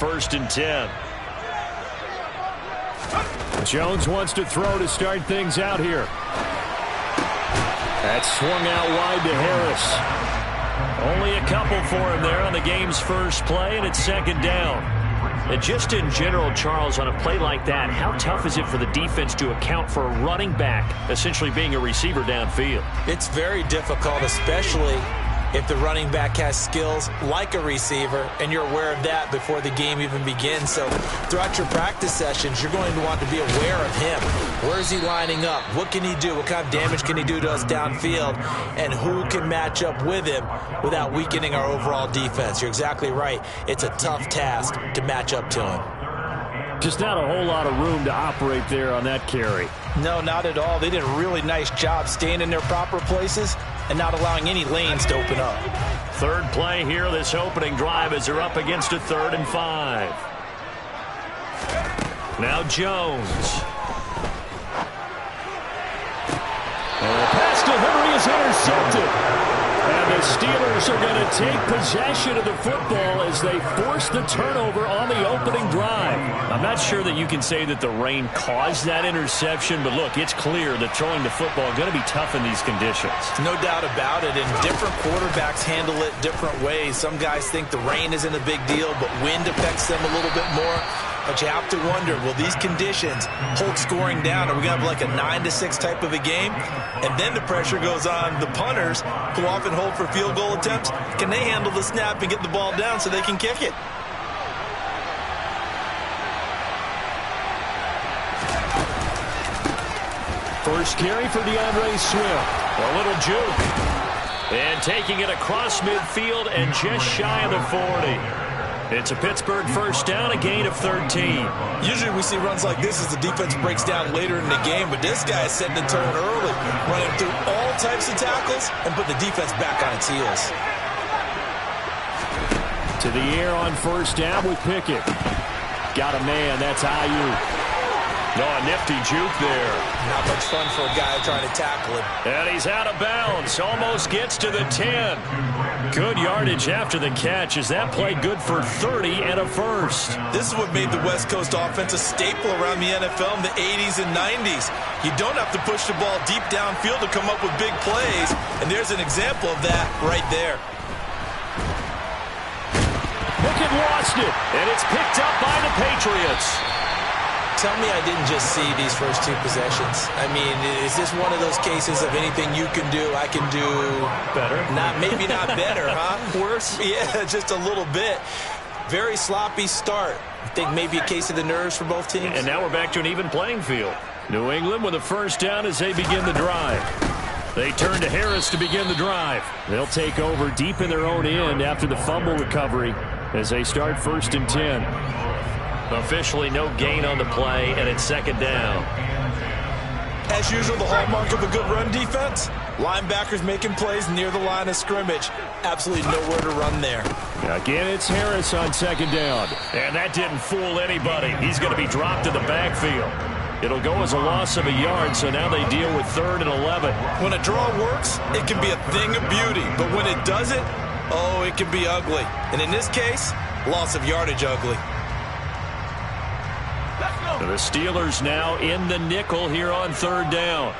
First and 10. Jones wants to throw to start things out here. That swung out wide to Harris. Only a couple for him there on the game's first play, and it's second down. And just in general, Charles, on a play like that, how tough is it for the defense to account for a running back essentially being a receiver downfield? It's very difficult, especially if the running back has skills like a receiver, and you're aware of that before the game even begins. So throughout your practice sessions, you're going to want to be aware of him. Where is he lining up? What can he do? What kind of damage can he do to us downfield? And who can match up with him without weakening our overall defense? You're exactly right. It's a tough task to match up to him. Just not a whole lot of room to operate there on that carry. No, not at all. They did a really nice job staying in their proper places and not allowing any lanes to open up. Third play here, this opening drive, as they're up against a 3rd and 5. Now Jones. And the pass delivery is intercepted. And the Steelers are going to take possession of the football as they force the turnover on the opening drive. I'm not sure that you can say that the rain caused that interception, but look, it's clear that throwing the football is going to be tough in these conditions. No doubt about it, and different quarterbacks handle it different ways. Some guys think the rain isn't a big deal, but wind affects them a little bit more. But you have to wonder, will these conditions hold scoring down? Are we going to have like a 9-6 type of a game? And then the pressure goes on the punters, who often hold for field goal attempts. Can they handle the snap and get the ball down so they can kick it? First carry for DeAndre Swift. A little juke. And taking it across midfield and just shy of the 40. It's a Pittsburgh first down, a gain of 13. Usually we see runs like this as the defense breaks down later in the game, but this guy is setting the tone early, running through all types of tackles and put the defense back on its heels. To the air on first down with Pickett. Got a man, that's Ayuk. No, a nifty juke there. Not much fun for a guy trying to tackle him. And he's out of bounds. Almost gets to the 10. Good yardage after the catch as that play good for 30 and a first. This is what made the West Coast offense a staple around the NFL in the 80s and 90s. You don't have to push the ball deep downfield to come up with big plays. And there's an example of that right there. Pickett lost it. And it's picked up by the Patriots. Tell me I didn't just see these first two possessions. I mean, is this one of those cases of anything you can do, I can do better? Maybe not better, huh? Worse? Yeah, just a little bit. Very sloppy start. I think maybe a case of the nerves for both teams. And now we're back to an even playing field. New England with a first down as they begin the drive. They turn to Harris to begin the drive. They'll take over deep in their own end after the fumble recovery as they start first and 10. Officially no gain on the play, and it's second down. As usual, the hallmark of a good run defense, linebackers making plays near the line of scrimmage. Absolutely nowhere to run there. Again, it's Harris on second down. And that didn't fool anybody. He's going to be dropped in the backfield. It'll go as a loss of a yard, so now they deal with 3rd and 11. When a draw works, it can be a thing of beauty. But when it doesn't, oh, it can be ugly. And in this case, loss of yardage ugly. The Steelers now in the nickel here on 3rd down.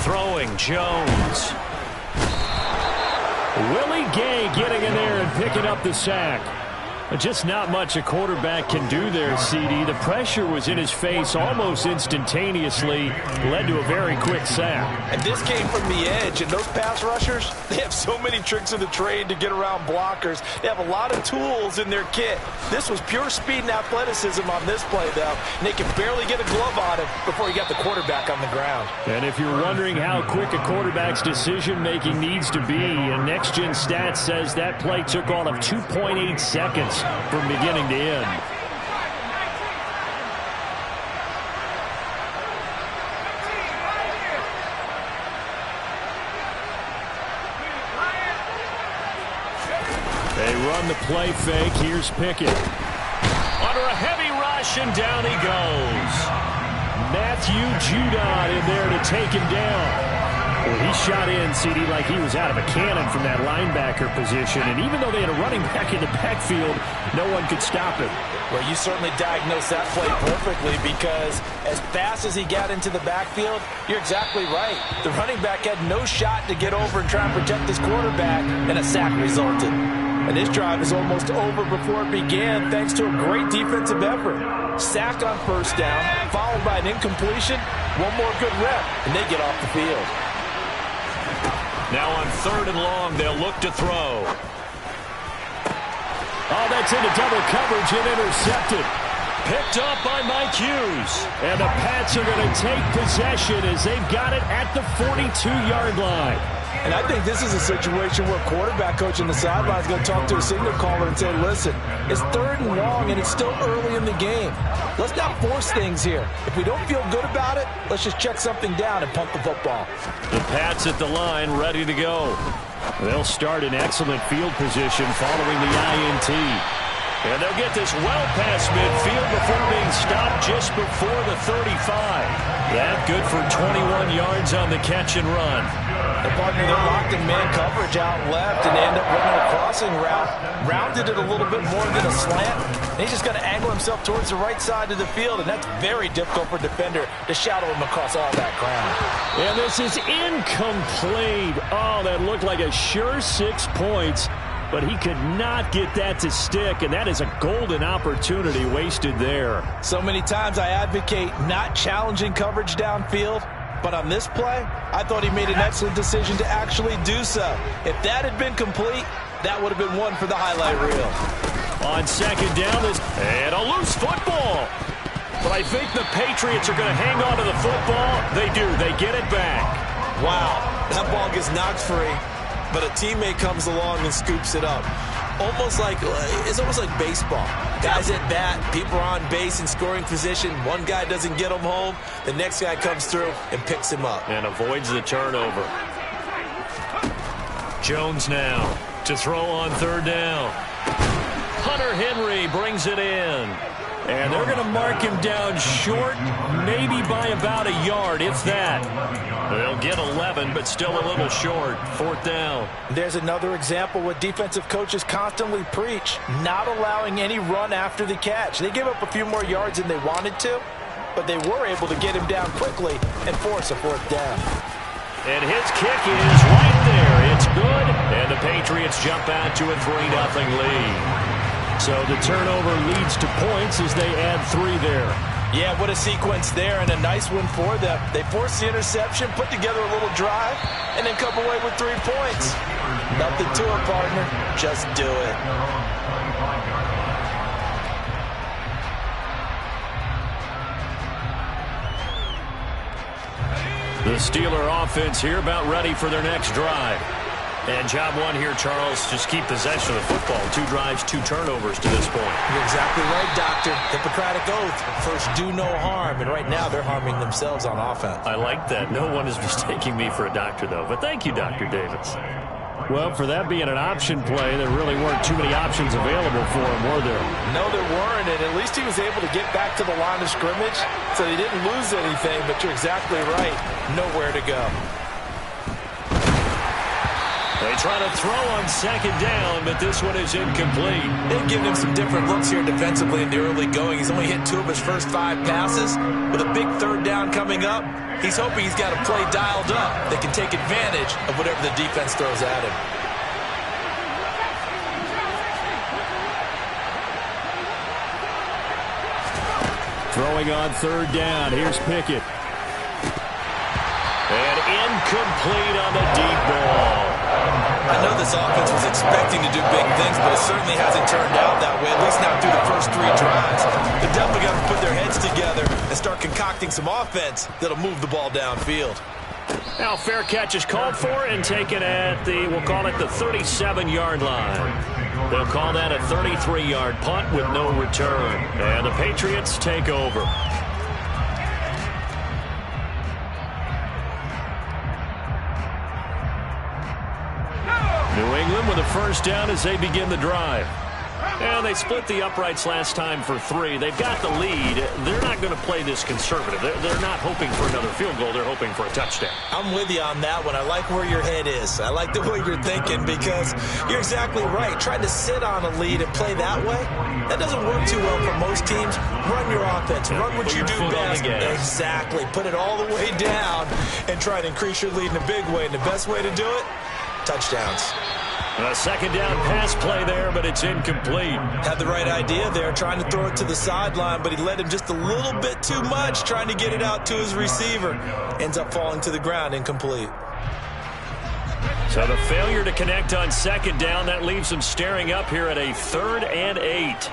Throwing Jones. Willie Gay getting in there and picking up the sack. Just not much a quarterback can do there, CD. The pressure was in his face almost instantaneously, led to a very quick sack. And this came from the edge, and those pass rushers, they have so many tricks of the trade to get around blockers. They have a lot of tools in their kit. This was pure speed and athleticism on this play, though, and they could barely get a glove on him before he got the quarterback on the ground. And if you're wondering how quick a quarterback's decision-making needs to be, and Next Gen Stats says that play took all of 2.8 seconds from beginning to end. They run the play fake. Here's Pickett. Under a heavy rush, and down he goes. Matthew Judon in there to take him down. Well, he shot in, CD, like he was out of a cannon from that linebacker position. And even though they had a running back in the backfield, no one could stop him. Well, you certainly diagnosed that play perfectly, because as fast as he got into the backfield, you're exactly right. The running back had no shot to get over and try and protect his quarterback, and a sack resulted. And this drive is almost over before it began, thanks to a great defensive effort. Sack on first down, followed by an incompletion, one more good rep, and they get off the field. Now on 3rd and long, they'll look to throw. Oh, that's into double coverage and intercepted. Picked up by Mike Hughes. And the Pats are going to take possession as they've got it at the 42-yard line. And I think this is a situation where quarterback coach on the sideline is going to talk to a signal caller and say, listen, it's 3rd and long and it's still early in the game. Let's not force things here. If we don't feel good about it, let's just check something down and punt the football. The Pats at the line, ready to go. They'll start in excellent field position following the INT. And they'll get this well past midfield before being stopped just before the 35. That good for 21 yards on the catch and run. The partner, they're locked in man coverage out left, and they end up running a crossing route. Rounded it a little bit more than a slant. And he's just going to angle himself towards the right side of the field, and that's very difficult for a defender to shadow him across all that ground. And this is incomplete. Oh, that looked like a sure 6 points. But he could not get that to stick, and that is a golden opportunity wasted there. So many times I advocate not challenging coverage downfield, but on this play, I thought he made an excellent decision to actually do so. If that had been complete, that would have been one for the highlight reel. On 2nd down, and a loose football. But I think the Patriots are going to hang on to the football. They do. They get it back. Wow, that ball gets knocked free, but a teammate comes along and scoops it up. It's almost like baseball. Guys at bat, people are on base in scoring position. One guy doesn't get him home. The next guy comes through and picks him up. And avoids the turnover. Jones now to throw on 3rd down. Hunter Henry brings it in. And they're going to mark him down short, maybe by about a yard, if that. They'll get 11, but still a little short. 4th down. There's another example what defensive coaches constantly preach, not allowing any run after the catch. They gave up a few more yards than they wanted to, but they were able to get him down quickly and force a 4th down. And his kick is right there. It's good, and the Patriots jump out to a 3-0 lead. So the turnover leads to points as they add 3 there. Yeah, what a sequence there, and a nice one for them. They force the interception, put together a little drive, and then come away with 3 points. Nothing to it, partner. Just do it. The Steeler offense here about ready for their next drive. And job 1 here, Charles, just keep possession of the football. 2 drives, 2 turnovers to this point. You're exactly right, Doctor. Hippocratic oath. First, do no harm. And right now, they're harming themselves on offense. I like that. No one is mistaking me for a doctor, though. But thank you, Dr. Davis. Well, for that being an option play, there really weren't too many options available for him, were there? No, there weren't. And at least he was able to get back to the line of scrimmage, so he didn't lose anything. But you're exactly right. Nowhere to go. They try to throw on 2nd down, but this one is incomplete. They've given him some different looks here defensively in the early going. He's only hit 2 of his first 5 passes. With a big 3rd down coming up, he's hoping he's got a play dialed up that can take advantage of whatever the defense throws at him. Throwing on 3rd down. Here's Pickett. And incomplete on the deep ball. I know this offense was expecting to do big things, but it certainly hasn't turned out that way, at least not through the first 3 drives. They're definitely got to put their heads together and start concocting some offense that'll move the ball downfield. Now fair catch is called for and taken at we'll call it the 37-yard line. They'll call that a 33-yard punt with no return. And the Patriots take over. New England with a first down as they begin the drive. And they split the uprights last time for 3. They've got the lead. They're not going to play this conservative. They're not hoping for another field goal. They're hoping for a touchdown. I'm with you on that one. I like where your head is. I like the way you're thinking because you're exactly right. Trying to sit on a lead and play that way, that doesn't work too well for most teams. Run your offense. Run what you do best. Exactly. Put it all the way down and try to increase your lead in a big way. And the best way to do it, touchdowns. A second down pass play there, but it's incomplete. Had the right idea there, trying to throw it to the sideline, but he led him just a little bit too much, trying to get it out to his receiver. Ends up falling to the ground, incomplete. So the failure to connect on second down, that leaves him staring up here at a 3rd and 8.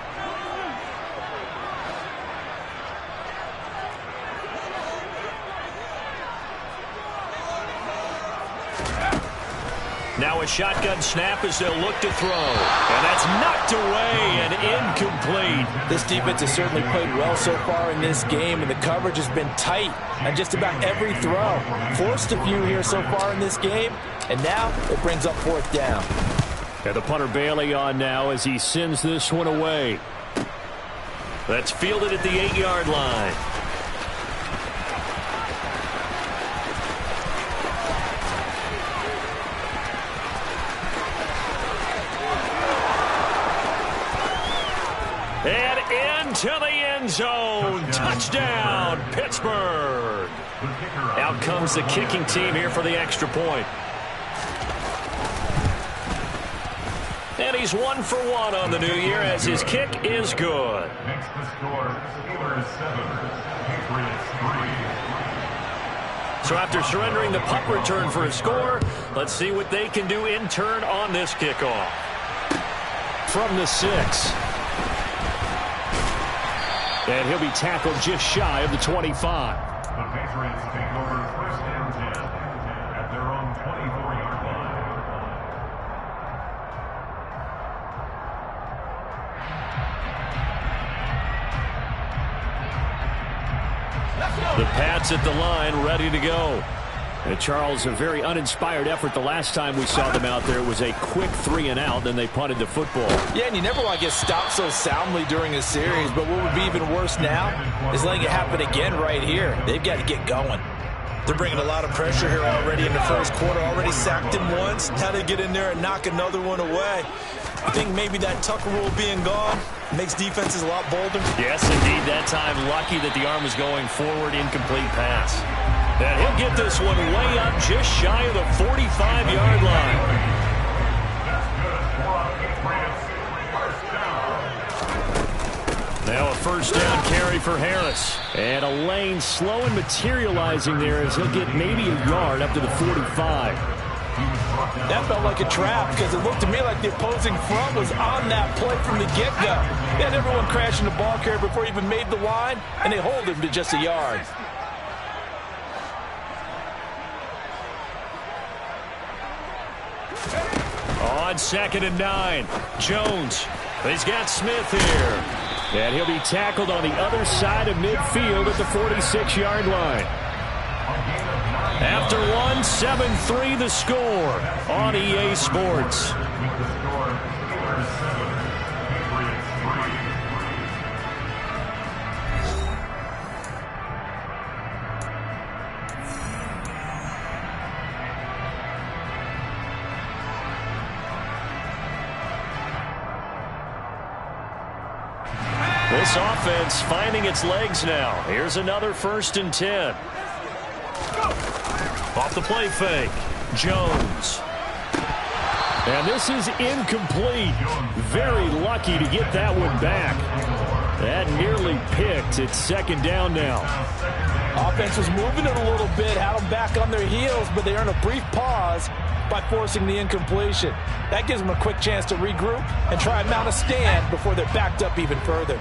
Now a shotgun snap as they'll look to throw. And that's knocked away and incomplete. This defense has certainly played well so far in this game, and the coverage has been tight on just about every throw. Forced a few here so far in this game, and now it brings up 4th down. And the punter Bailey on now as he sends this one away. That's fielded at the 8-yard line. And into the end zone. Touchdown, Pittsburgh. Out comes the kicking team here for the extra point. And he's 1 for 1 on the new year as his kick is good. Next to score, Steelers 7, Patriots 3. So after surrendering the punt return for a score, let's see what they can do in turn on this kickoff. From the 6. And he'll be tackled just shy of the 25. The Patriots take over 1st and 10 at their own 24-yard line. The Pats at the line, ready to go. And Charles, a very uninspired effort the last time we saw them out there. It was a quick 3-and-out, then they punted the football. Yeah, and you never want to get stopped so soundly during a series, but what would be even worse now is letting it happen again right here. They've got to get going. They're bringing a lot of pressure here already in the first quarter. Already sacked him once. Now they get in there and knock another one away. I think maybe that Tucker rule being gone makes defenses a lot bolder. Yes, indeed. That time, lucky that the arm was going forward, incomplete pass. And he'll get this one way up just shy of the 45-yard line. Now a first down carry for Harris. And a lane slow and materializing there as he'll get maybe a yard up to the 45. That felt like a trap because it looked to me like the opposing front was on that play from the get-go. They had everyone crashing the ball carrier before he even made the line, and they hold him to just a yard. On 2nd and 9, Jones. He's got Smith here. And he'll be tackled on the other side of midfield at the 46-yard line. After one, 7-3 the score on EA Sports. This offense finding its legs now. Here's another 1st and 10. Off the play fake, Jones. And this is incomplete. Very lucky to get that one back. That nearly picked. It's 2nd down now. Offense was moving it a little bit, had them back on their heels, but they earn a brief pause by forcing the incompletion. That gives them a quick chance to regroup and try and mount a stand before they're backed up even further.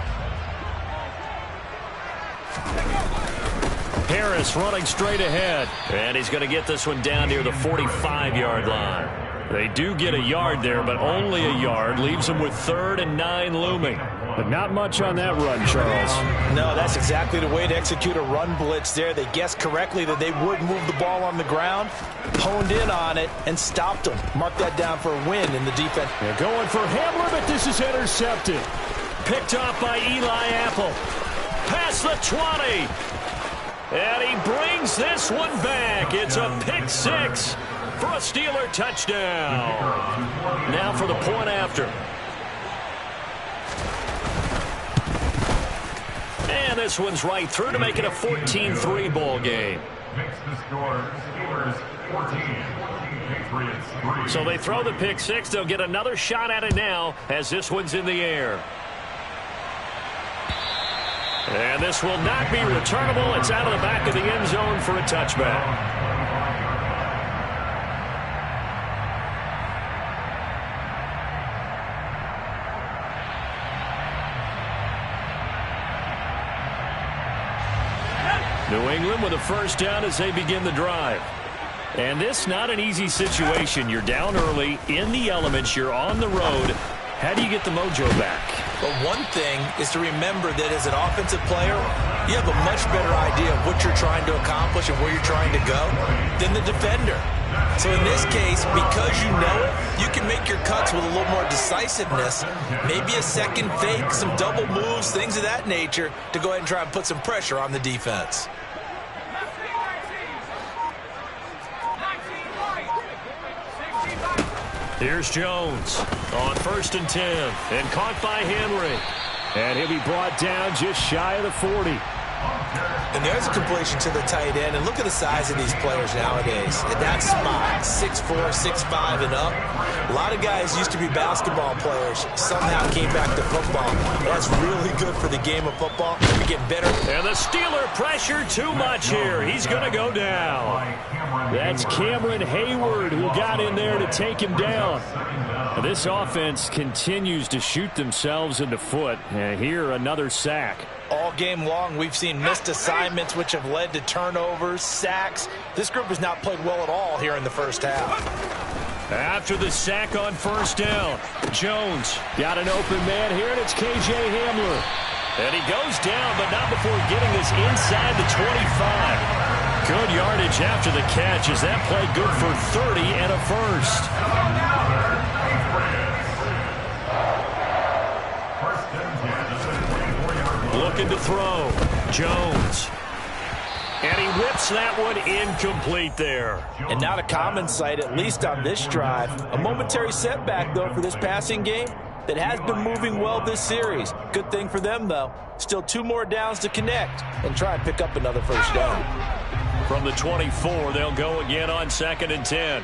Harris running straight ahead. And he's going to get this one down near the 45-yard line. They do get a yard there, but only a yard. Leaves them with 3rd and 9 looming. But not much on that run, Charles. No, that's exactly the way to execute a run blitz there. They guessed correctly that they would move the ball on the ground, honed in on it, and stopped them. Mark that down for a win in the defense. They're going for Hamler, but this is intercepted. Picked off by Eli Apple. Past the 20. And he brings this one back. It's a pick six for a Steeler touchdown. Now for the point after. And this one's right through to make it a 14-3 ball game. So they throw the pick six. They'll get another shot at it now as this one's in the air. And this will not be returnable. It's out of the back of the end zone for a touchback. New England with a first down as they begin the drive. And this not an easy situation. You're down early, in the elements, you're on the road. How do you get the mojo back? Well, one thing is to remember that as an offensive player, you have a much better idea of what you're trying to accomplish and where you're trying to go than the defender. So in this case, because you know it, you can make your cuts with a little more decisiveness, maybe a second fake, some double moves, things of that nature, to go ahead and try and put some pressure on the defense. Here's Jones on 1st and 10, and caught by Henry. And he'll be brought down just shy of the 40. And there's a completion to the tight end. And look at the size of these players nowadays. At that spot, 6'4", 6'5", and up. A lot of guys used to be basketball players. Somehow came back to football. That's really good for the game of football. We get better. And the Steeler pressure too much here. He's going to go down. That's Cameron Hayward who got in there to take him down. Now, this offense continues to shoot themselves in the foot. And here, another sack. All game long, we've seen missed assignments which have led to turnovers, sacks. This group has not played well at all here in the first half. After the sack on first down, Jones got an open man here, and it's K.J. Hamler. And he goes down, but not before getting this inside the 25. Good yardage after the catch as that play good for 30 and a first. Looking to throw. Jones. And he whips that one incomplete there. And not a common sight, at least on this drive. A momentary setback, though, for this passing game that has been moving well this series. Good thing for them, though. Still 2 more downs to connect and try and pick up another first down. From the 24, they'll go again on 2nd and 10.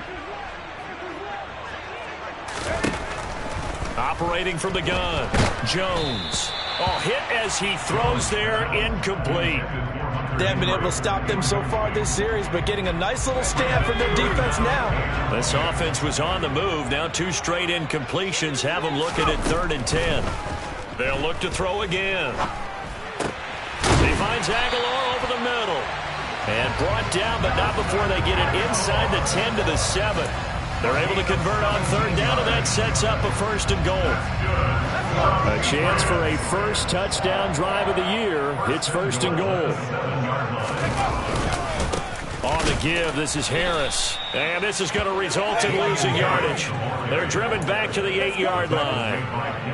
Operating from the gun, Jones. Oh, hit as he throws there, incomplete. They haven't been able to stop them so far this series, but getting a nice little stand from their defense now. This offense was on the move. Now 2 straight incompletions have them looking at 3rd and 10. They'll look to throw again. He finds Aguilar over the middle. And brought down, but not before they get it inside the 10 to the 7. They're able to convert on 3rd down, and that sets up a 1st and goal. A chance for a first touchdown drive of the year. It's 1st and goal. On the give, this is Harris. And this is going to result in losing yardage. They're driven back to the 8-yard line.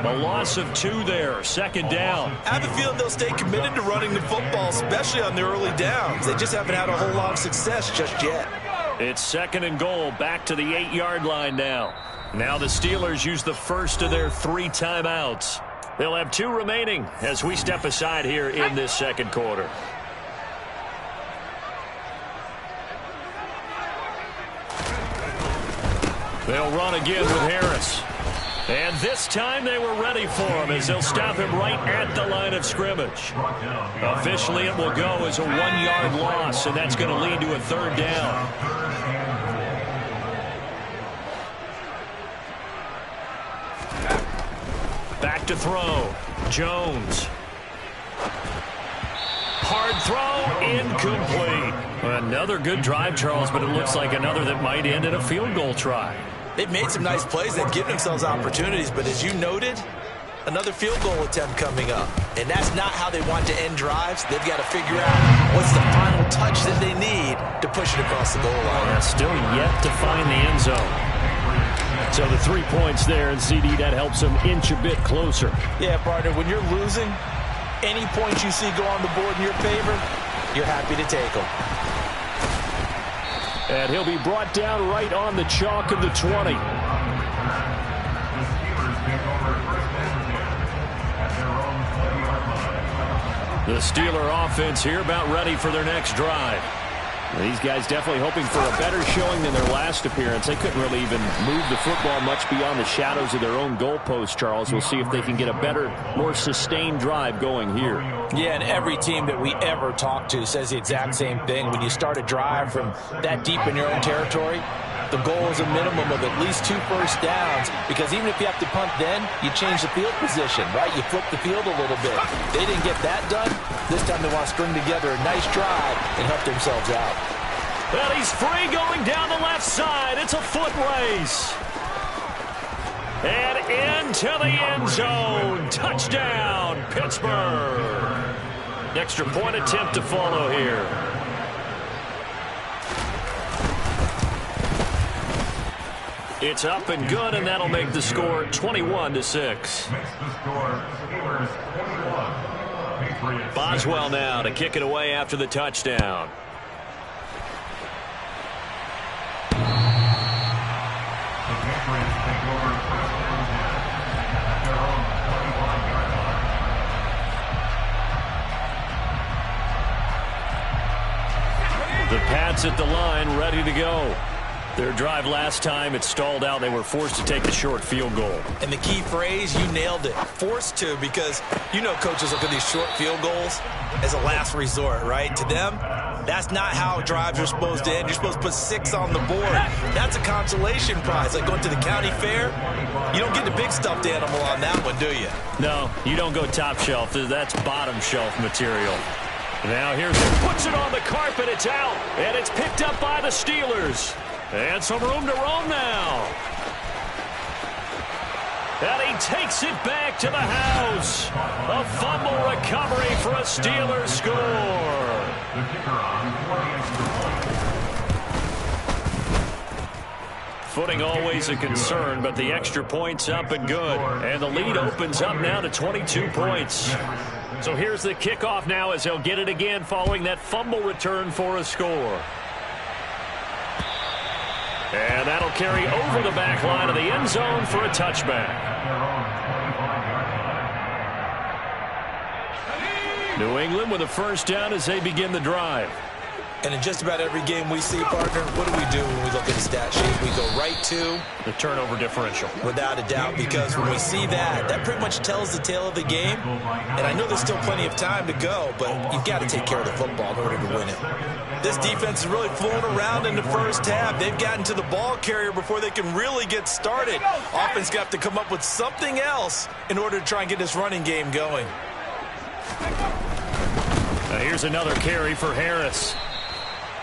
A loss of 2 there, 2nd down. I have a feeling they'll stay committed to running the football, especially on the early downs. They just haven't had a whole lot of success just yet. It's 2nd and goal, back to the 8-yard line now. Now the Steelers use the first of their 3 timeouts. They'll have 2 remaining as we step aside here in this 2nd quarter. They'll run again with Harris. And this time they were ready for him as they'll stop him right at the line of scrimmage. Officially it will go as a 1-yard loss, and that's going to lead to a 3rd down. Back to throw. Jones. Hard throw, incomplete. Another good drive, Charles, but it looks like another that might end in a field goal try. They've made some nice plays. They've given themselves opportunities, but as you noted, another field goal attempt coming up. And that's not how they want to end drives. They've got to figure out what's the final touch that they need to push it across the goal line. Still yet to find the end zone. So the 3 points there, and CD, that helps them inch a bit closer. Yeah, partner, when you're losing, any points you see go on the board in your favor, you're happy to take them. And he'll be brought down right on the chalk of the 20. The Steeler offense here about ready for their next drive. These guys definitely hoping for a better showing than their last appearance. They couldn't really even move the football much beyond the shadows of their own goalpost, Charles. We'll see if they can get a better, more sustained drive going here. Yeah, and every team that we ever talk to says the exact same thing. When you start a drive from that deep in your own territory, the goal is a minimum of at least 2 first downs, because even if you have to punt then, you change the field position, right? You flip the field a little bit. They didn't get that done. This time they want to string together a nice drive and help themselves out. Well, he's free going down the left side. It's a foot race. And into the end zone. Touchdown, Pittsburgh. Extra point attempt to follow here. It's up and good, and that'll make the score 21-6. Boswell now to kick it away after the touchdown. The Pats at the line, ready to go. Their drive last time, it stalled out. They were forced to take the short field goal. And the key phrase, you nailed it. Forced to, because you know coaches look at these short field goals as a last resort, right? To them, that's not how drives are supposed to end. You're supposed to put 6 on the board. That's a consolation prize. Like going to the county fair, you don't get the big stuffed animal on that one, do you? No, you don't go top shelf. That's bottom shelf material. Now here's it. Puts it on the carpet. It's out. And it's picked up by the Steelers. And some room to roam now. And he takes it back to the house. A fumble recovery for a Steelers score. Footing always a concern, but the extra point's up and good. And the lead opens up now to 22 points. So here's the kickoff now as he'll get it again following that fumble return for a score. And that'll carry over the back line of the end zone for a touchback. New England with a first down as they begin the drive. And in just about every game we see, partner, what do we do when we look at the stat sheet? We go right to the turnover differential. Without a doubt, because when we see that, that pretty much tells the tale of the game. And I know there's still plenty of time to go, but you've got to take care of the football in order to win it. This defense is really flown around in the first half. They've gotten to the ball carrier before they can really get started. Offense got to come up with something else in order to try and get this running game going. Now here's another carry for Harris.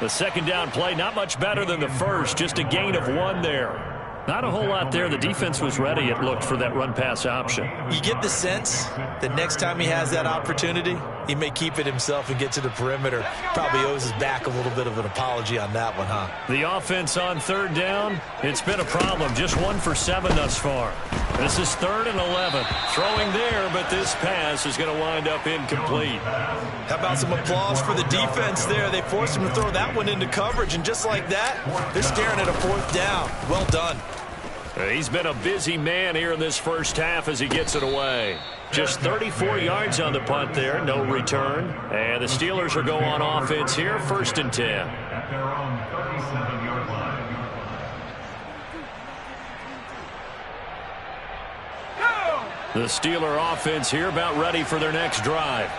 The second down play, not much better than the first, just a gain of 1 there. Not a whole lot there. The defense was ready, it looked, for that run-pass option. You get the sense that next time he has that opportunity, he may keep it himself and get to the perimeter. Probably owes his back a little bit of an apology on that one, huh? The offense on third down, it's been a problem. Just 1 for 7 thus far. This is 3rd and 11. Throwing there, but this pass is going to wind up incomplete. How about some applause for the defense there? They forced him to throw that one into coverage, and just like that, they're staring at a 4th down. Well done. He's been a busy man here in this first half as he gets it away. Just 34 yards on the punt there, no return. And the Steelers will go on offense here, 1st and 10. At their own 37-yard line. The Steeler offense here about ready for their next drive.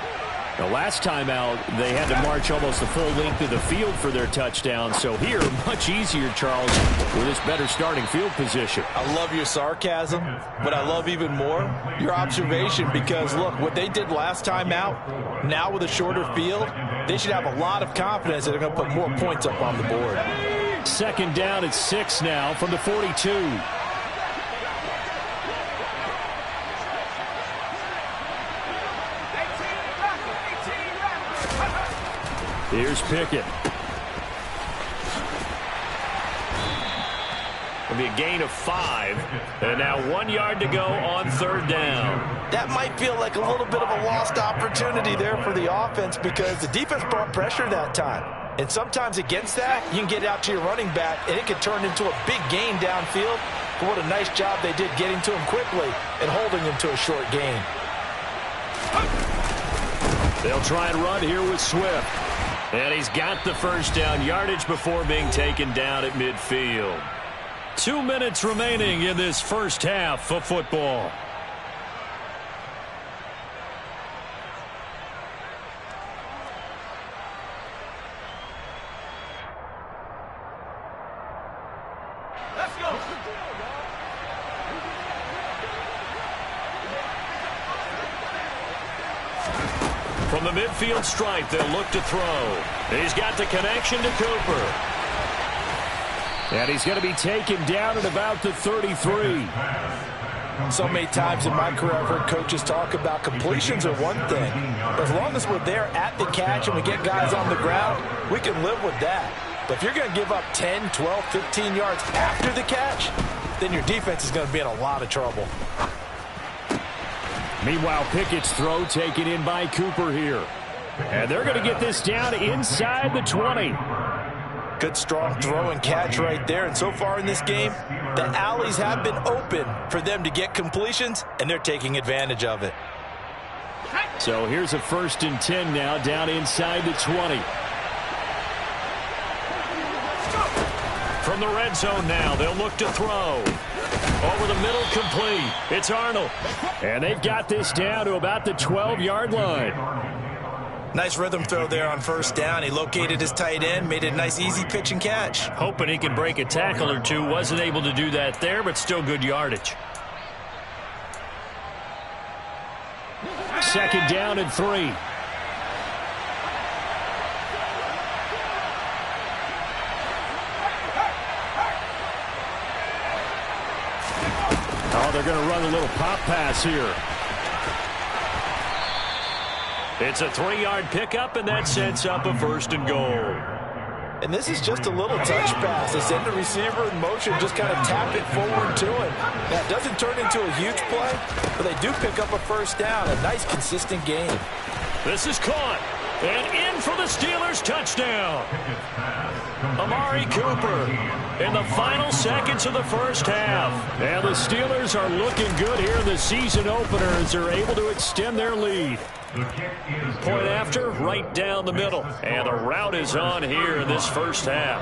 The last time out, they had to march almost the full length of the field for their touchdown. So here, much easier, Charles, with this better starting field position. I love your sarcasm, but I love even more your observation, because, look, what they did last time out, now with a shorter field, they should have a lot of confidence that they're going to put more points up on the board. Second down at 6 now from the 42. Here's Pickett. It'll be a gain of 5. And now 1 yard to go on 3rd down. That might feel like a little bit of a lost opportunity there for the offense because the defense brought pressure that time. And sometimes against that, you can get out to your running back, and it can turn into a big gain downfield. But what a nice job they did getting to him quickly and holding him to a short gain. They'll try and run here with Swift. And he's got the first down yardage before being taken down at midfield. 2 minutes remaining in this first half of football. Let's go. From the midfield stripe, they'll look to throw. He's got the connection to Cooper. And he's going to be taken down at about the 33. So many times in my career, I've heard coaches talk about completions are one thing. As long as we're there at the catch and we get guys on the ground, we can live with that. But if you're going to give up 10, 12, 15 yards after the catch, then your defense is going to be in a lot of trouble. Meanwhile, Pickett's throw taken in by Cooper here. And they're going to get this down inside the 20. Good strong throw and catch right there. And so far in this game, the alleys have been open for them to get completions, and they're taking advantage of it. So here's a 1st and 10 now down inside the 20. From the red zone now, they'll look to throw. Over the middle, complete. It's Arnold. And they've got this down to about the 12-yard line. Nice rhythm throw there on 1st down. He located his tight end, made it a nice easy pitch and catch. Hoping he can break a tackle or two. Wasn't able to do that there, but still good yardage. 2nd down and 3. Oh, they're going to run a little pop pass here. It's a 3-yard pickup, and that sets up a 1st and goal. And this is just a little touch pass. They send the receiver in motion, just kind of tap it forward to him. Now, it doesn't turn into a huge play, but they do pick up a 1st down. A nice, consistent game. This is caught. And in for the Steelers touchdown. Amari Cooper in the final seconds of the first half. And the Steelers are looking good here in the season opener as they're able to extend their lead. Point after, right down the middle. And the route is on here in this first half.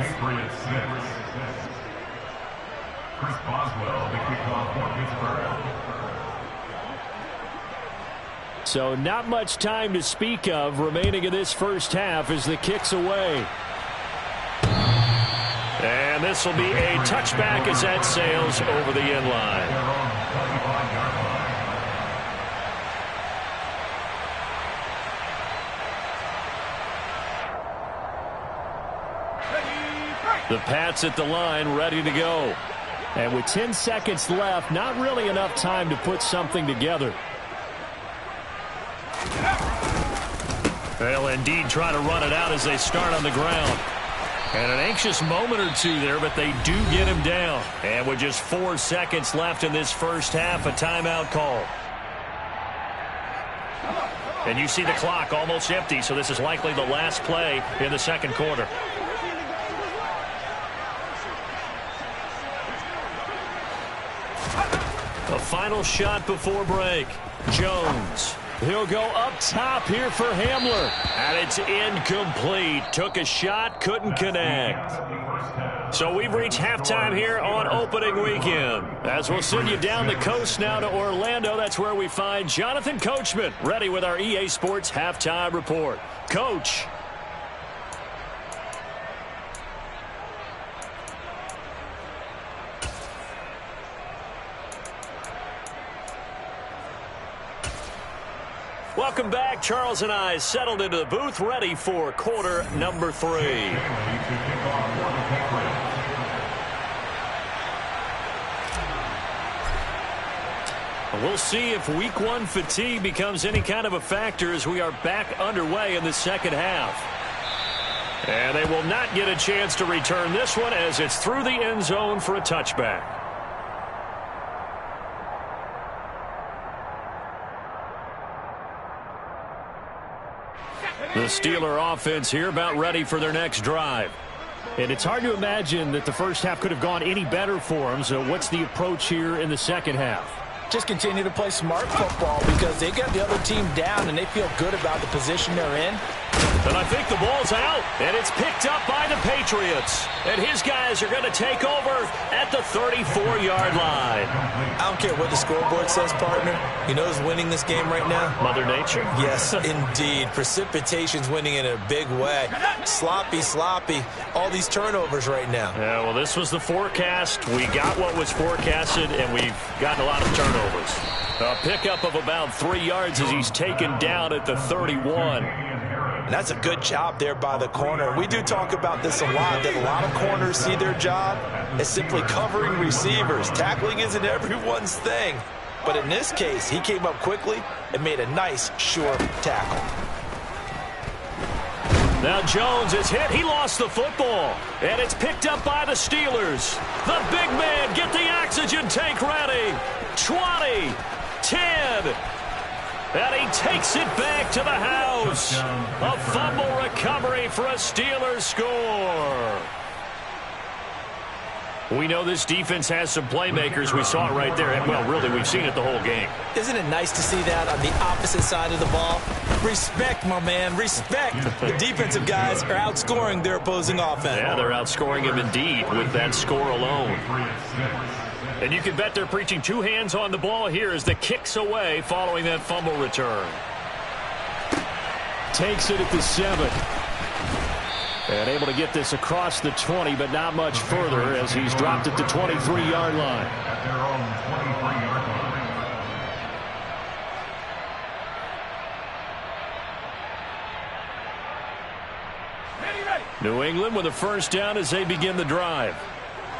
Chris Boswell, the kickoff for Pittsburgh. So not much time to speak of remaining in this first half as the kick's away. And this will be a touchback as that sails over the end line. The Pats at the line, ready to go. And with 10 seconds left, not really enough time to put something together. They'll indeed try to run it out as they start on the ground. And an anxious moment or two there, but they do get him down. And with just 4 seconds left in this first half, a timeout call. And you see the clock almost empty, so this is likely the last play in the second quarter. A final shot before break. Jones. He'll go up top here for Hamler. And it's incomplete. Took a shot, couldn't connect. So we've reached halftime here on opening weekend. As we'll send you down the coast now to Orlando, that's where we find Jonathan Coachman, ready with our EA Sports halftime report. Coach. Welcome back. Charles and I settled into the booth, ready for quarter number 3. We'll see if week 1 fatigue becomes any kind of a factor as we are back underway in the second half. And they will not get a chance to return this one as it's through the end zone for a touchback. The Steeler offense here about ready for their next drive. And it's hard to imagine that the first half could have gone any better for them. So what's the approach here in the second half? Just continue to play smart football because they got the other team down and they feel good about the position they're in. And I think the ball's out, and it's picked up by the Patriots. And his guys are going to take over at the 34-yard line. I don't care what the scoreboard says, partner. You know who's winning this game right now? Mother Nature? Yes, indeed. Precipitation's winning in a big way. Sloppy, all these turnovers right now. Yeah, well, this was the forecast. We got what was forecasted, and we've gotten a lot of turnovers. A pickup of about 3 yards as he's taken down at the 31. And that's a good job there by the corner. We do talk about this a lot, that a lot of corners see their job as simply covering receivers. Tackling isn't everyone's thing. But in this case, he came up quickly and made a nice, sure tackle. Now Jones is hit. He lost the football. And it's picked up by the Steelers. The big man, get the oxygen tank ready. 20, 10. And he takes it back to the house. A fumble recovery for a Steelers score. We know this defense has some playmakers. We saw it right there. Well, really, we've seen it the whole game. Isn't it nice to see that on the opposite side of the ball? Respect, my man, respect. The defensive guys are outscoring their opposing offense. Yeah, they're outscoring him indeed with that score alone. And you can bet they're preaching two hands on the ball here as the kick's away following that fumble return. Takes it at the 7. And able to get this across the 20, but not much further as he's dropped at the 23-yard line. At their own 23-yard line. New England with a first down as they begin the drive.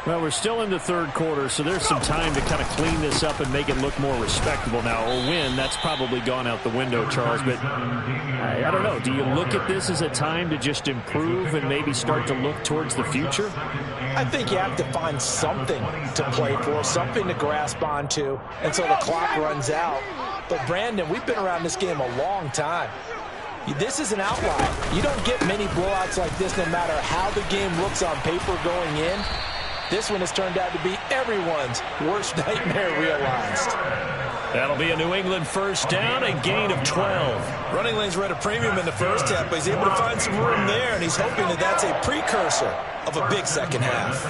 Well, we're still in the third quarter, so there's some time to kind of clean this up and make it look more respectable now. A win, that's probably gone out the window, Charles. But I don't know. Do you look at this as a time to just improve and maybe start to look towards the future? I think you have to find something to play for, something to grasp onto until the clock runs out. But, Brandon, we've been around this game a long time. This is an outlier. You don't get many blowouts like this no matter how the game looks on paper going in. This one has turned out to be everyone's worst nightmare realized. That'll be a New England first down, a gain of 12. Running lanes were at a premium in the first half, but he's able to find some room there, and he's hoping that that's a precursor of a big second half.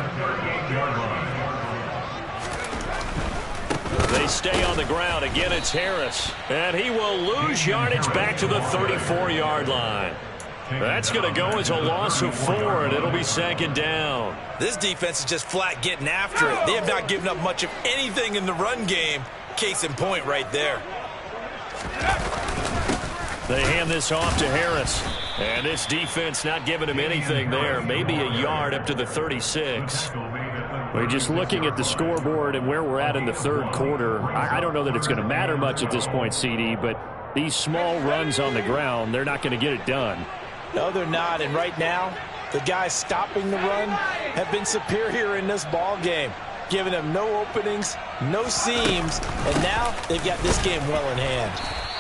They stay on the ground. Again, it's Harris. And he will lose yardage back to the 34-yard line. That's going to go as a loss of 4, and it'll be second down. This defense is just flat getting after it. They have not given up much of anything in the run game. Case in point right there. They hand this off to Harris. And this defense not giving him anything there. Maybe a yard up to the 36. We're just looking at the scoreboard and where we're at in the third quarter. I don't know that it's going to matter much at this point, CD, but these small runs on the ground, they're not going to get it done. No, they're not. And right now, the guys stopping the run have been superior in this ball game, giving them no openings, no seams, and now they've got this game well in hand.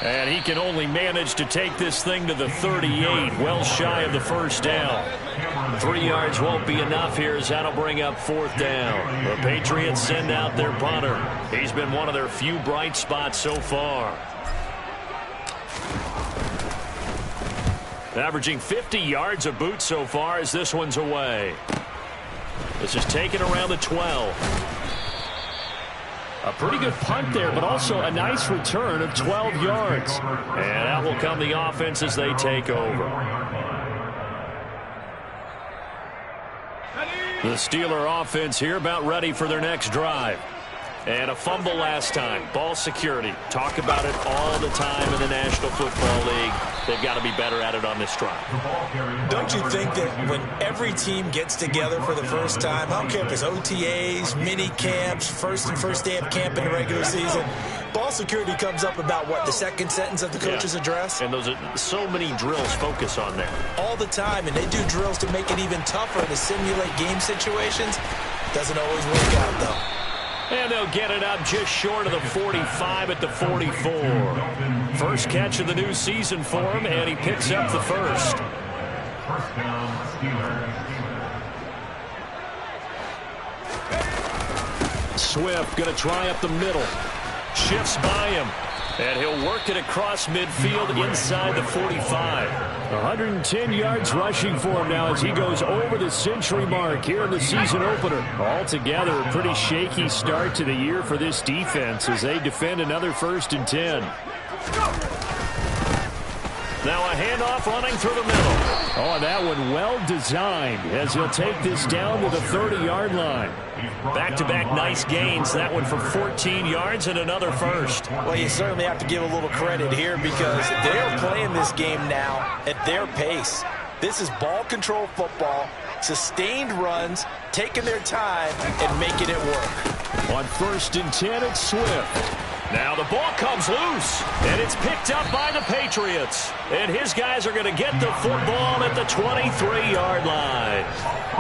And he can only manage to take this thing to the 38, well shy of the first down. 3 yards won't be enough here as that'll bring up fourth down. The Patriots send out their punter. He's been one of their few bright spots so far. Averaging 50 yards a boot so far as this one's away. This is taken around the 12. A pretty good punt there, but also a nice return of 12 yards. And out will come the offense as they take over. The Steeler offense here about ready for their next drive. And a fumble last time. Ball security. Talk about it all the time in the National Football League. They've got to be better at it on this drive. Don't you think that when every team gets together for the first time, I don't care if it's OTAs, mini camps, first day of camp in the regular season, ball security comes up about, what, the second sentence of the coach's address? And those are so many drills focus on that. All the time, and they do drills to make it even tougher to simulate game situations. Doesn't always work out, though. And they'll get it up just short of the 45 at the 44. First catch of the new season for him, and he picks up the first. First down, Steelers. Swift going to try up the middle. Shifts by him. And he'll work it across midfield inside the 45. 110 yards rushing for him now as he goes over the century mark here in the season opener. Altogether, a pretty shaky start to the year for this defense as they defend another 1st and 10. Now a handoff running through the middle. Oh, and that one well designed as he'll take this down to the 30-yard line. Back-to-back nice gains. That one for 14 yards and another first. Well, you certainly have to give a little credit here because they're playing this game now at their pace. This is ball control football, sustained runs, taking their time and making it work. On 1st and 10, it's Swift. Now the ball comes loose, and it's picked up by the Patriots. And his guys are going to get the football at the 23-yard line.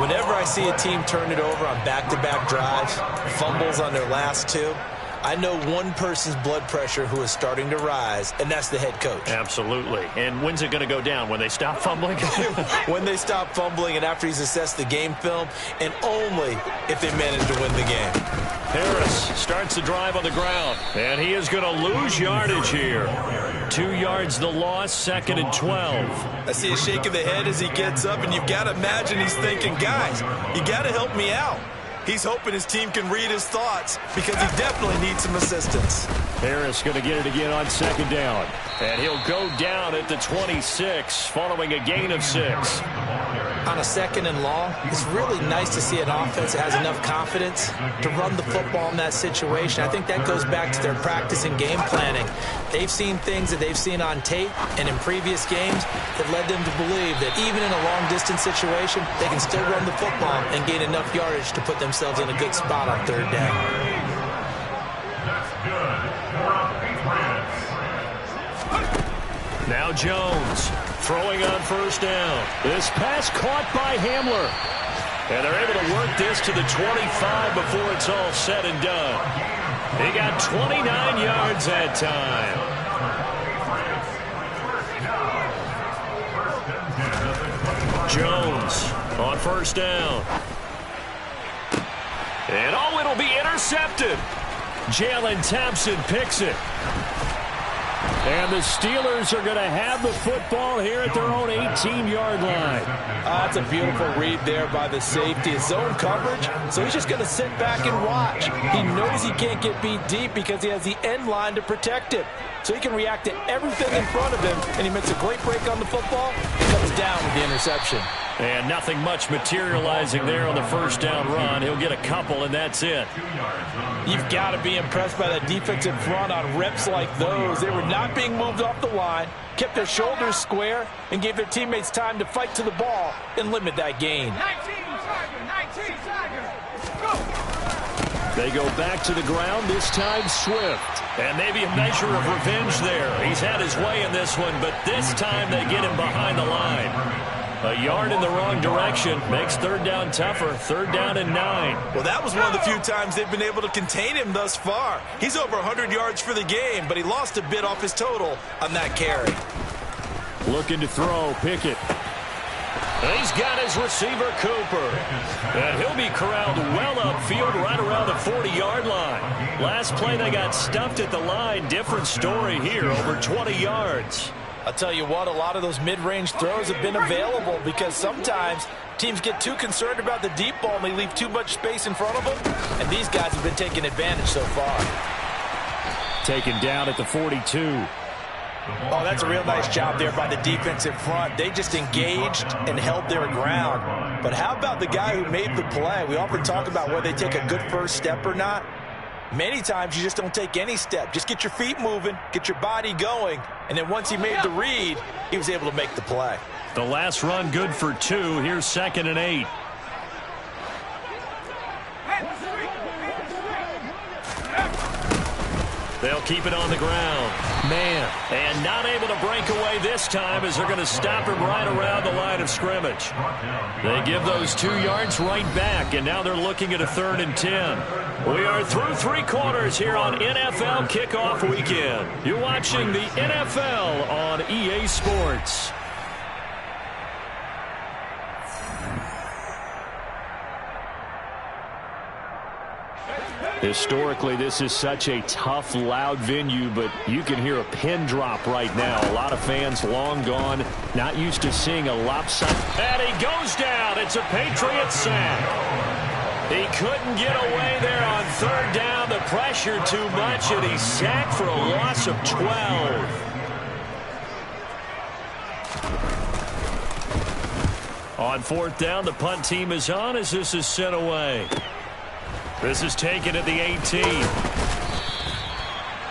Whenever I see a team turn it over on back-to-back drives, fumbles on their last two, I know one person's blood pressure who is starting to rise, and that's the head coach. Absolutely. And when's it going to go down? When they stop fumbling? When they stop fumbling and after he's assessed the game film, and only if they manage to win the game. Harris starts the drive on the ground, and he is going to lose yardage here. 2 yards the loss, 2nd and 12. I see a shake of the head as he gets up, and you've got to imagine he's thinking, guys, you got to help me out. He's hoping his team can read his thoughts because he definitely needs some assistance. Harris going to get it again on 2nd down. And he'll go down at the 26 following a gain of 6. On a 2nd and long, it's really nice to see an offense that has enough confidence to run the football in that situation. I think that goes back to their practice and game planning. They've seen things that they've seen on tape and in previous games that led them to believe that even in a long-distance situation, they can still run the football and gain enough yardage to put themselves in a good spot on 3rd down. That's good for a Patriots. Now Jones throwing on 1st down. This pass caught by Hamler. And they're able to work this to the 25 before it's all said and done. He got 29 yards that time. Jones on 1st down. And oh, it'll be intercepted. Jalen Thompson picks it. And the Steelers are going to have the football here at their own 18-yard line. That's a beautiful read there by the safety. It's zone coverage, so he's just going to sit back and watch. He knows he can't get beat deep because he has the end line to protect him. So he can react to everything in front of him, and he makes a great break on the football and comes down with the interception. And nothing much materializing there on the 1st down run. He'll get a couple, and that's it. You've got to be impressed by that defensive front on reps like those. They were not being moved off the line, kept their shoulders square, and gave their teammates time to fight to the ball and limit that gain. 19 Tiger. Go. They go back to the ground, this time Swift. And maybe a measure of revenge there. He's had his way in this one, but this time they get him behind the line. A yard in the wrong direction makes 3rd down tougher. 3rd down and 9. Well, that was one of the few times they've been able to contain him thus far. He's over 100 yards for the game, but he lost a bit off his total on that carry. Looking to throw, Pickett. And he's got his receiver, Cooper. And he'll be corralled well upfield right around the 40-yard line. Last play, they got stuffed at the line. Different story here, over 20 yards. I'll tell you what, a lot of those mid-range throws have been available because sometimes teams get too concerned about the deep ball and they leave too much space in front of them, and these guys have been taking advantage so far. Taken down at the 42. Oh, that's a real nice job there by the defensive front. They just engaged and held their ground. But how about the guy who made the play? We often talk about whether they take a good first step or not. Many times you just don't take any step. Just get your feet moving, get your body going, and then once he made the read, he was able to make the play. The last run good for 2. Here's 2nd and 8. They'll keep it on the ground. Man, and not able to break away this time as they're going to stop him right around the line of scrimmage. They give those 2 yards right back, and now they're looking at a 3rd and 10. We are through 3 quarters here on NFL Kickoff Weekend. You're watching the NFL on EA Sports. Historically, this is such a tough, loud venue, but you can hear a pin drop right now. A lot of fans long gone, not used to seeing a lopsided. And he goes down. It's a Patriot sack. He couldn't get away there on 3rd down. The pressure too much, and he's sacked for a loss of 12. On 4th down, the punt team is on as this is sent away. This is taken at the 18.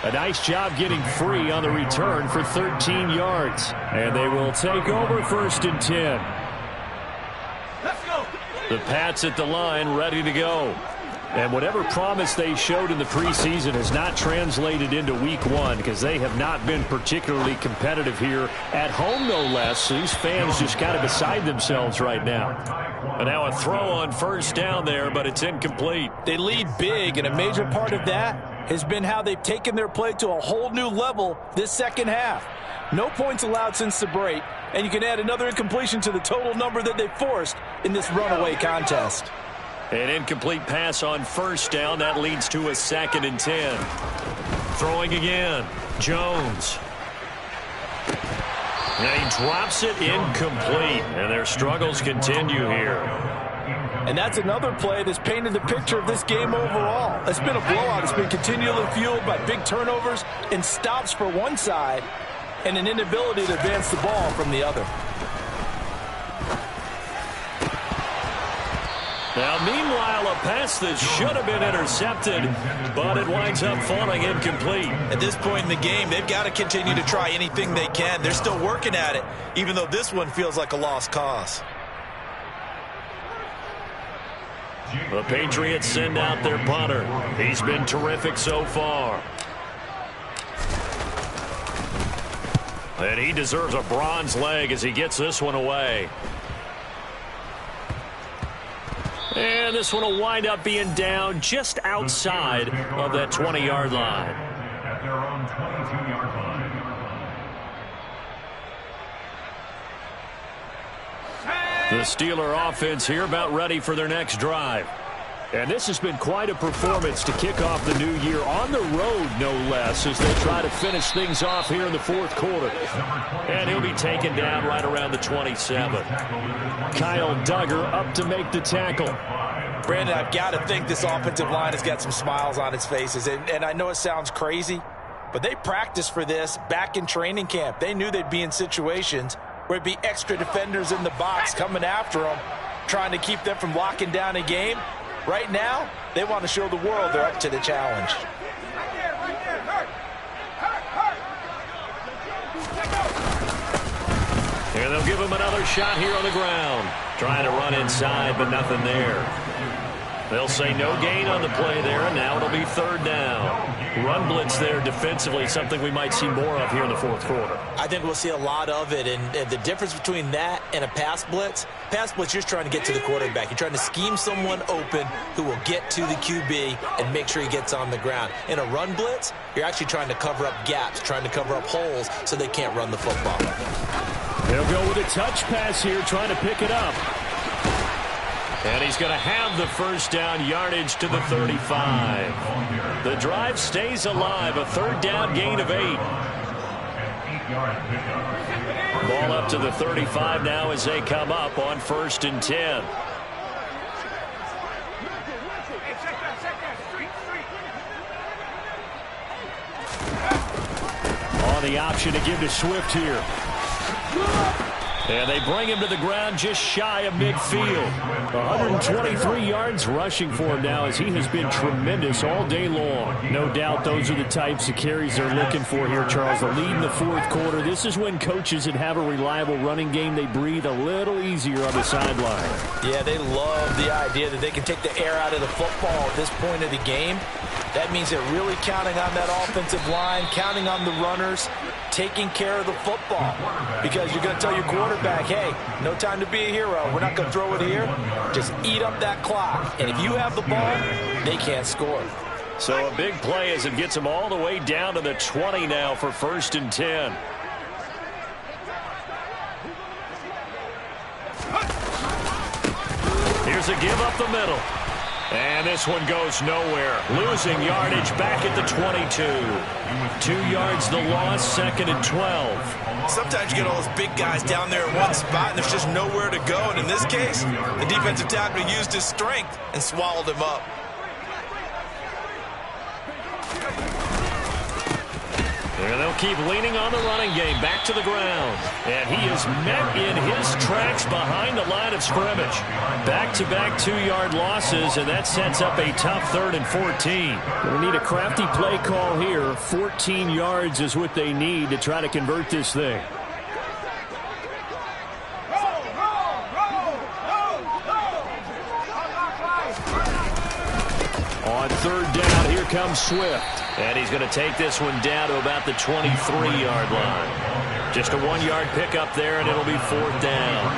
A nice job getting free on the return for 13 yards. And they will take over 1st and 10. Let's go. The Pats at the line ready to go. And whatever promise they showed in the preseason has not translated into week 1 because they have not been particularly competitive here at home, no less. These fans just kind of beside themselves right now. And now a throw on 1st down there, but it's incomplete. They lead big, and a major part of that has been how they've taken their play to a whole new level this second half. No points allowed since the break, and you can add another incompletion to the total number that they forced in this runaway contest. An incomplete pass on 1st down. That leads to a 2nd and 10. Throwing again. Jones. And he drops it incomplete. And their struggles continue here. And that's another play that's painted the picture of this game overall. It's been a blowout. It's been continually fueled by big turnovers and stops for one side and an inability to advance the ball from the other. Now, meanwhile, a pass that should have been intercepted, but it winds up falling incomplete. At this point in the game, they've got to continue to try anything they can. They're still working at it, even though this one feels like a lost cause. The Patriots send out their punter. He's been terrific so far. And he deserves a bronze leg as he gets this one away. And this one will wind up being down just outside of that 20-yard line. At their own 22-yard line. The Steeler offense here about ready for their next drive. And this has been quite a performance to kick off the new year on the road, no less, as they try to finish things off here in the 4th quarter. And he'll be taken down right around the 27. Kyle Duggar up to make the tackle. Brandon, I've got to think this offensive line has got some smiles on its faces. And I know it sounds crazy, but they practiced for this back in training camp. They knew they'd be in situations where it'd be extra defenders in the box coming after them, trying to keep them from locking down a game. Right now, they want to show the world they're up to the challenge. Right there. Hurt. And they'll give him another shot here on the ground. Trying to run inside, but nothing there. They'll say no gain on the play there, and now it'll be 3rd down. Run blitz there defensively, something we might see more of here in the 4th quarter. I think we'll see a lot of it, and the difference between that and a pass blitz, you're just trying to get to the quarterback. You're trying to scheme someone open who will get to the QB and make sure he gets on the ground. In a run blitz, you're actually trying to cover up gaps, trying to cover up holes so they can't run the football. He'll go with a touch pass here, trying to pick it up. And he's going to have the 1st down yardage to the 35. The drive stays alive, a 3rd down gain of 8. Ball up to the 35 now as they come up on 1st and 10. On the option to give to Swift here. And they bring him to the ground just shy of midfield. 123 yards rushing for him now as he has been tremendous all day long. No doubt those are the types of carries they're looking for here, Charles. The lead in the fourth quarter. This is when coaches that have a reliable running game, they breathe a little easier on the sideline. Yeah, they love the idea that they can take the air out of the football at this point of the game. That means they're really counting on that offensive line, counting on the runners, taking care of the football. Because you're going to tell your quarterback, hey, no time to be a hero. We're not going to throw it here. Just eat up that clock. And if you have the ball, they can't score. So a big play as it gets them all the way down to the 20 now for 1st and 10. Here's a give up the middle. And this one goes nowhere. Losing yardage back at the 22. 2 yards the loss, 2nd and 12. Sometimes you get all those big guys down there in one spot, and there's just nowhere to go. And in this case, the defensive tackle used his strength and swallowed him up. And they'll keep leaning on the running game back to the ground. And he is met in his tracks behind the line of scrimmage. Back-to-back 2-yard losses, and that sets up a tough 3rd and 14. They'll need a crafty play call here. 14 yards is what they need to try to convert this thing. On 3rd down, here comes Swift. And he's going to take this one down to about the 23-yard line. Just a 1-yard pickup there, and it'll be 4th down.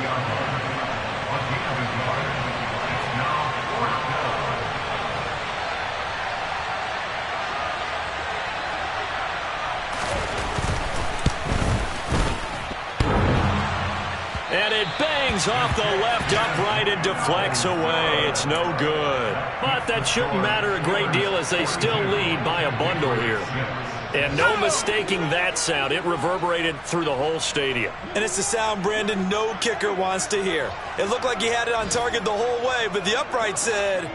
And it bangs off the left upright and deflects away. It's no good. But that shouldn't matter a great deal as they still lead by a bundle here. And no mistaking that sound. It reverberated through the whole stadium. And it's the sound, Brandon, no kicker wants to hear. It looked like he had it on target the whole way, but the upright said,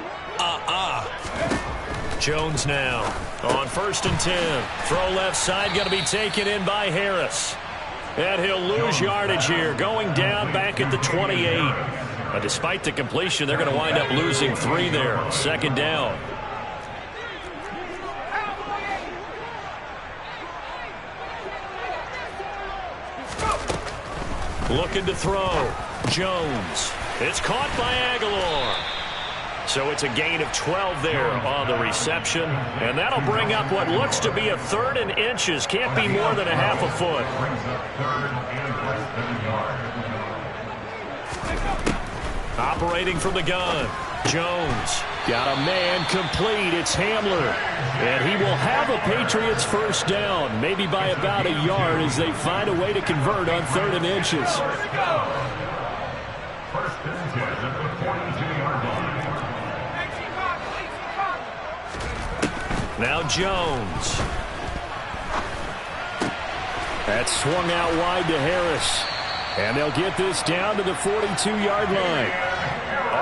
Jones now on 1st and 10. Throw left side, going to be taken in by Harris. And he'll lose yardage here, going down back at the 28. But despite the completion, they're going to wind up losing 3 there. 2nd down. Looking to throw. Jones. It's caught by Aguilar. So it's a gain of 12 there on the reception. And that'll bring up what looks to be a 3rd and inches. Can't be more than a half a foot. Operating from the gun. Jones. Got a man complete. It's Hamler. And he will have a Patriots 1st down. Maybe by about a yard as they find a way to convert on 3rd and inches. 1st and 10 at the 42-yard line. Now Jones. That's swung out wide to Harris. And they'll get this down to the 42-yard line.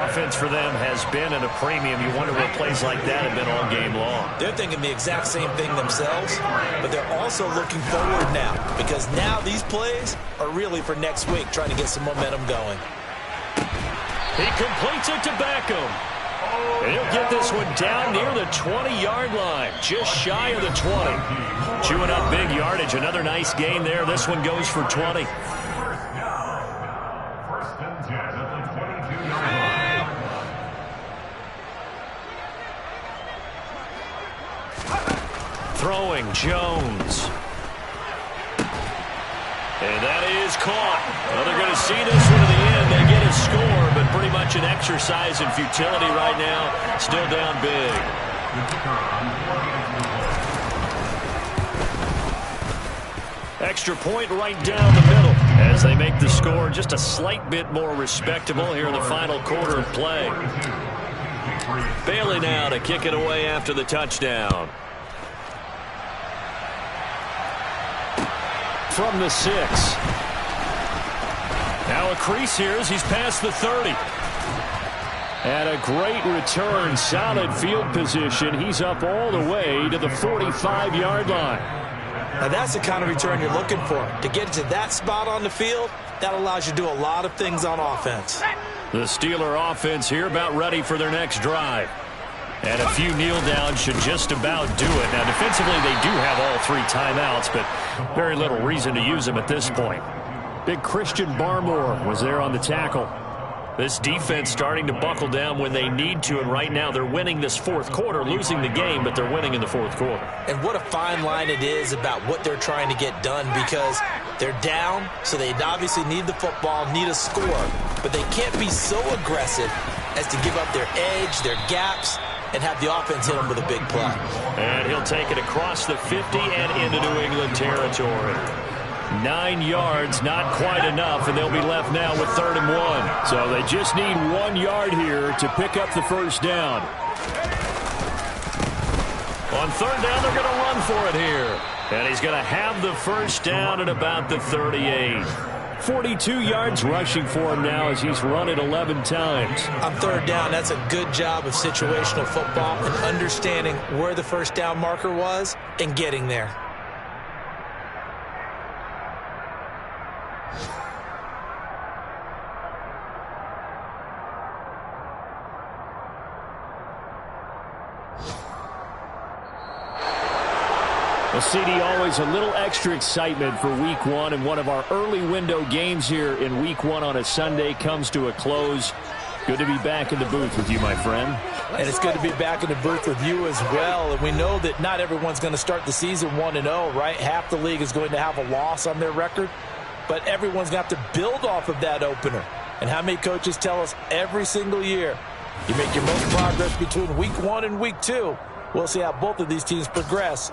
Offense for them has been at a premium. You wonder what plays like that have been all game long. They're thinking the exact same thing themselves, but they're also looking forward now because now these plays are really for next week, trying to get some momentum going. He completes it to Beckham. And he'll get this one down near the 20-yard line, just shy of the 20. Chewing up big yardage. Another nice gain there. This one goes for 20. 1st and 10 at the 22-yard line. Throwing Jones. And that is caught. Well, they're going to see this one to the end. They get a score, but pretty much an exercise in futility right now. Still down big. Extra point right down the middle as they make the score just a slight bit more respectable here in the final quarter of play. Bailey now to kick it away after the touchdown. From the 6. Now a crease here as he's past the 30. And a great return, solid field position. He's up all the way to the 45-yard line. Now that's the kind of return you're looking for. To get to that spot on the field, that allows you to do a lot of things on offense. The Steeler offense here about ready for their next drive. And a few kneel downs should just about do it. Now, defensively, they do have all 3 timeouts, but very little reason to use them at this point. Big Christian Barmore was there on the tackle. This defense starting to buckle down when they need to, and right now they're winning this fourth quarter, losing the game, but they're winning in the fourth quarter. And what a fine line it is about what they're trying to get done, because they're down, so they obviously need the football, need a score, but they can't be so aggressive as to give up their edge, their gaps, and have the offense hit them with a big play. And he'll take it across the 50 and into New England territory. 9 yards, not quite enough, and they'll be left now with 3rd and 1. So they just need 1 yard here to pick up the first down. On 3rd down, they're going to run for it here. And he's going to have the first down at about the 38. 42 yards rushing for him now as he's run it 11 times. On 3rd down, that's a good job of situational football and understanding where the first down marker was and getting there. Well, CD, always a little extra excitement for Week 1, and one of our early window games here in Week 1 on a Sunday comes to a close. Good to be back in the booth with you, my friend. And it's good to be back in the booth with you as well. And we know that not everyone's going to start the season 1-0, right? Half the league is going to have a loss on their record, but everyone's going to have to build off of that opener. And how many coaches tell us every single year, you make your most progress between Week 1 and Week 2. We'll see how both of these teams progress.